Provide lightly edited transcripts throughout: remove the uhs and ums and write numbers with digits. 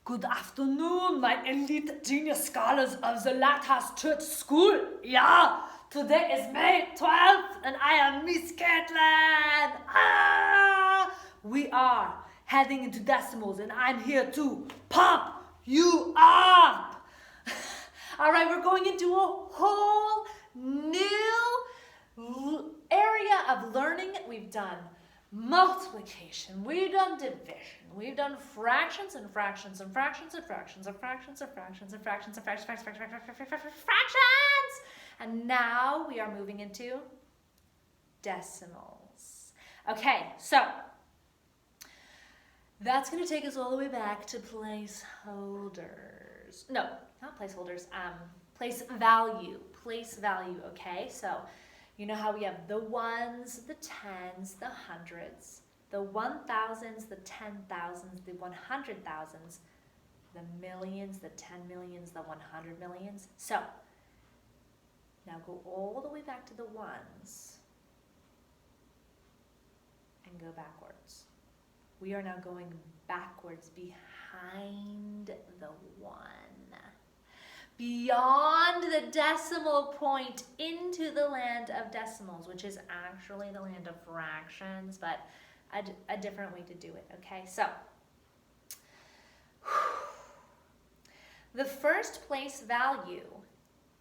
Good afternoon, my elite genius scholars of the Lighthouse Church School. Yeah, today is May 12th and I am Miss Caitlin. We are heading into decimals and I'm here to pump you up. All right, we're going into a whole new area of learning. We've done multiplication, we've done division, we've done fractions and fractions and fractions and fractions and fractions and fractions and fractions and fractions, and now we are moving into decimals. Okay, so that's going to take us all the way back to placeholders. No, not placeholders, place value, okay? So you know how we have the ones, the tens, the hundreds, the 1,000s, the 10,000s, the 100,000s, the millions, the 10 millions, the 100 millions. So now go all the way back to the ones and go backwards. We are now going backwards behind the one. Beyond the decimal point into the land of decimals, which is actually the land of fractions, but a different way to do it, okay? So, the first place value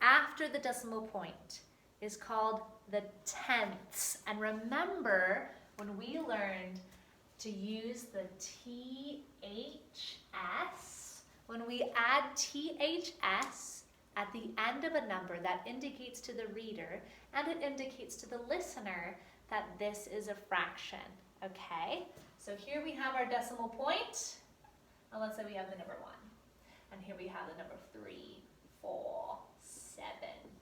after the decimal point is called the tenths. And remember when we learned to use the THS, when we add THS at the end of a number, that indicates to the reader and it indicates to the listener that this is a fraction, okay? So here we have our decimal point, and let's say we have the number 1. And here we have the number 3, 4, 7.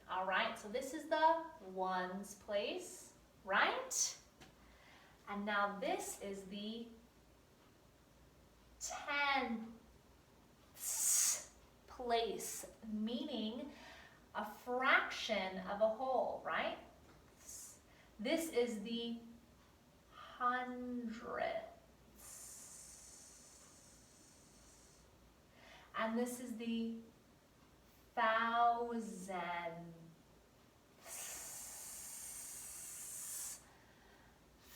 All right, so this is the ones place, right? And now this is the tenths place, meaning a fraction of a whole, right? This is the hundredths. And this is the thousandths.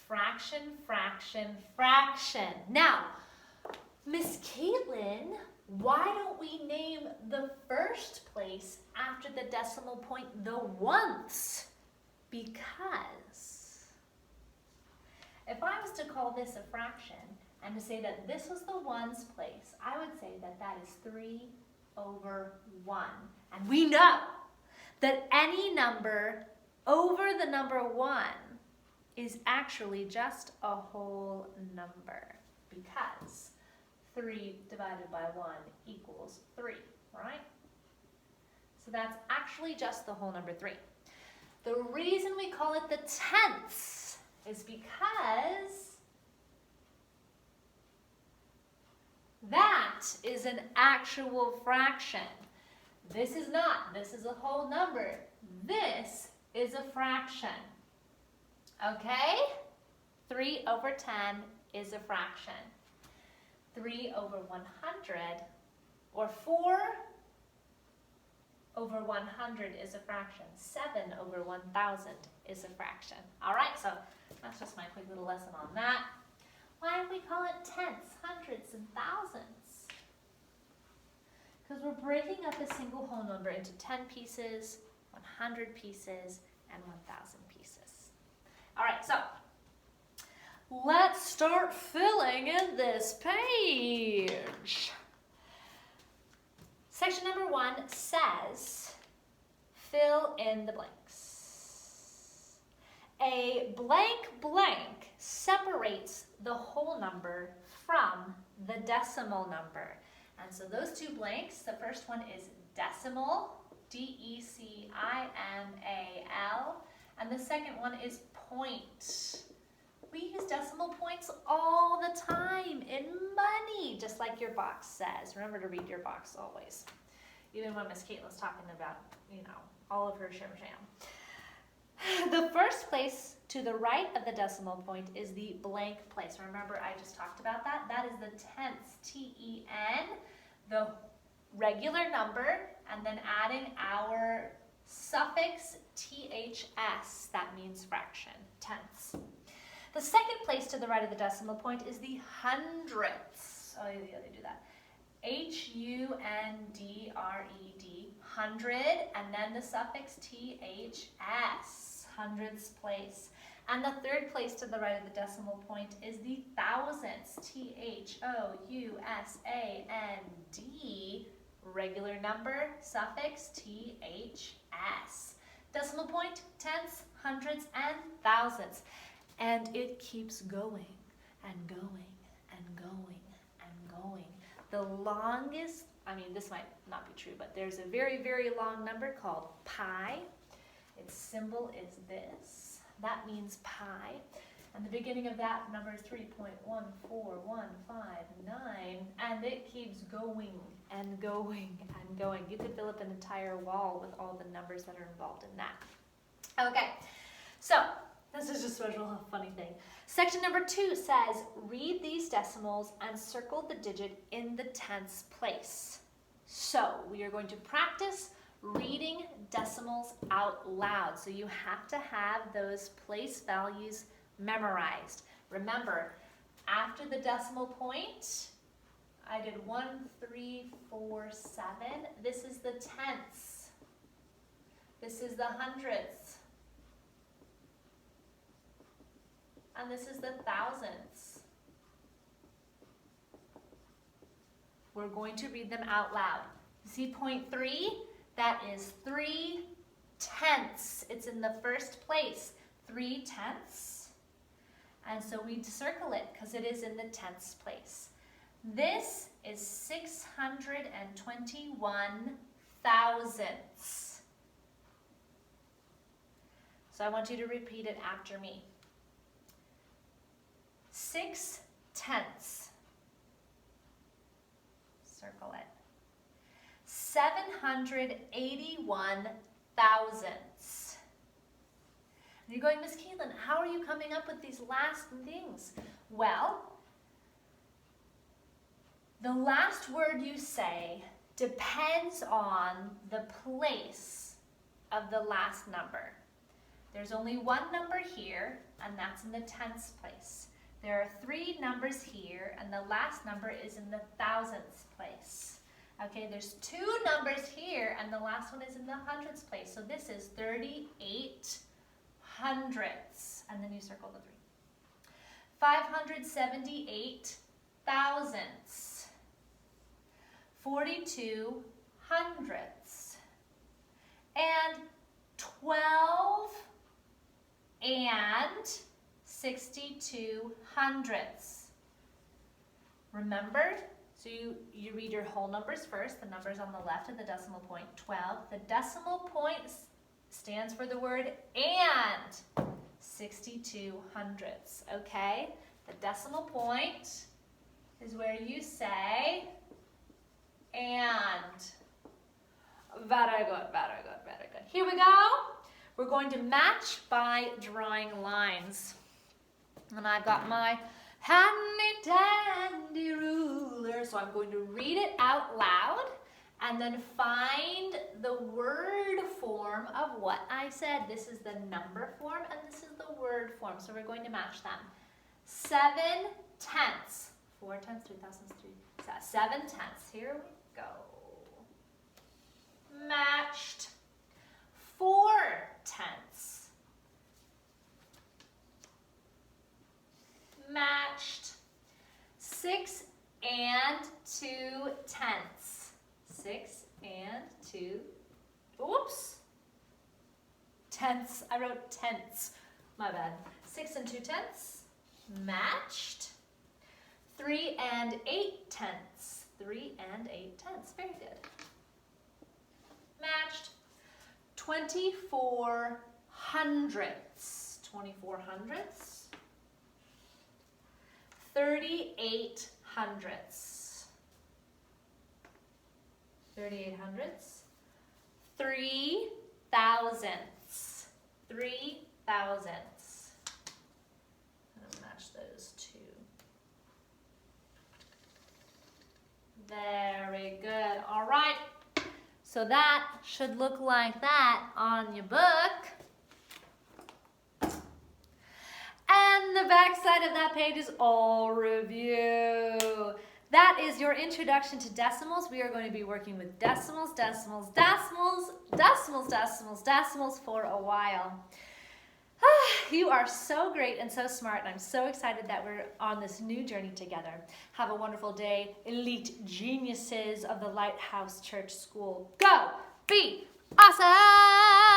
Fraction, fraction, fraction. Now, Miss Caitlin, why don't we name the first place after the decimal point the ones? Because if I was to call this a fraction and to say that this was the ones place, I would say that that is 3 over 1. And we know that any number over the number 1 is actually just a whole number, because 3 divided by 1 equals 3, right? So that's actually just the whole number 3. The reason we call it the tenths is because that is an actual fraction. This is not. This is a whole number. This is a fraction. Okay? 3 over 10 is a fraction. 3 over 100, or 4 over 100 is a fraction. 7 over 1,000 is a fraction. All right, so that's just my quick little lesson on that. Why do we call it tenths, hundreds, and thousands? Because we're breaking up a single whole number into 10 pieces, 100 pieces, and 1,000 pieces. All right, so let's start filling in this page. Section number 1 says, fill in the blanks. A blank blank separates the whole number from the decimal number. And so those two blanks, the first one is decimal, D-E-C-I-M-A-L, and the second one is point. We use decimal points all the time in money, just like your box says. Remember to read your box always. Even when Miss Caitlin's talking about, all of her shim-sham. The first place to the right of the decimal point is the blank place. Remember, I just talked about that. That is the tenths, T-E-N. the regular number and then adding our suffix THS, that means fraction, tenths. The second place to the right of the decimal point is the hundredths. Oh, yeah, they do that. HUNDRED, hundred, and then the suffix THS, hundredths place. And the third place to the right of the decimal point is the thousandths, THOUSAND, regular number, suffix THS. Decimal point, tenths, hundreds, and thousandths. And it keeps going and going and going and going. The longest, I mean, this might not be true, but there's a very, very long number called pi. Its symbol is this. That means pi. And the beginning of that number is 3.14159, and it keeps going and going and going. You could fill up an entire wall with all the numbers that are involved in that. Okay, so this is just a real funny thing. Section number 2 says, read these decimals and circle the digit in the tenths place. So we are going to practice reading decimals out loud. So you have to have those place values memorized. Remember, after the decimal point, I did 1, 3, 4, 7. This is the tenths. This is the hundredths. And this is the thousandths. We're going to read them out loud. See point 3? That is 3 tenths. It's in the first place. 3 tenths. And so we circle it because it is in the tenths place. This is 621 thousandths. So I want you to repeat it after me. 6 tenths. Circle it. 781 thousandths. And you're going, Miss Caitlin, how are you coming up with these last things? Well, the last word you say depends on the place of the last number. There's only one number here, and that's in the tenths place. There are 3 numbers here, and the last number is in the thousandths place. Okay, there's 2 numbers here, and the last one is in the hundredths place. So this is 38 hundredths, and then you circle the 3. 578 thousandths. 42 hundredths. And 12 and 62 hundredths. Remember? So you read your whole numbers first, the numbers on the left of the decimal point, 12. The decimal point stands for the word and, 62 hundredths, okay? The decimal point is where you say and. Very good, very good, very good. Here we go. We're going to match by drawing lines. And I've got my handy dandy ruler, so I'm going to read it out loud and then find the word form of what I said. This is the number form and this is the word form, so we're going to match them. 7 tenths. 4 tenths, 3 thousandths, 7 tenths. Here we go. Matched. 4 tenths. Matched. 6 and 2 tenths. 6 and 2, oops, tenths. I wrote tenths, my bad. 6 and 2 tenths, matched. 3 and 8 tenths. 3 and 8 tenths, very good. Matched. 24 hundredths. 24 hundredths. 38 hundredths. 38 hundredths. 3 thousandths. 3 thousandths. I'm going to match those two. Very Okay, good. All right. So that should look like that on your book. And the back side of that page is all review. That is your introduction to decimals. We are going to be working with decimals, decimals, decimals, decimals, decimals, decimals for a while. You are so great and so smart, and I'm so excited that we're on this new journey together. Have a wonderful day, elite geniuses of the Lighthouse Church School. Go be awesome!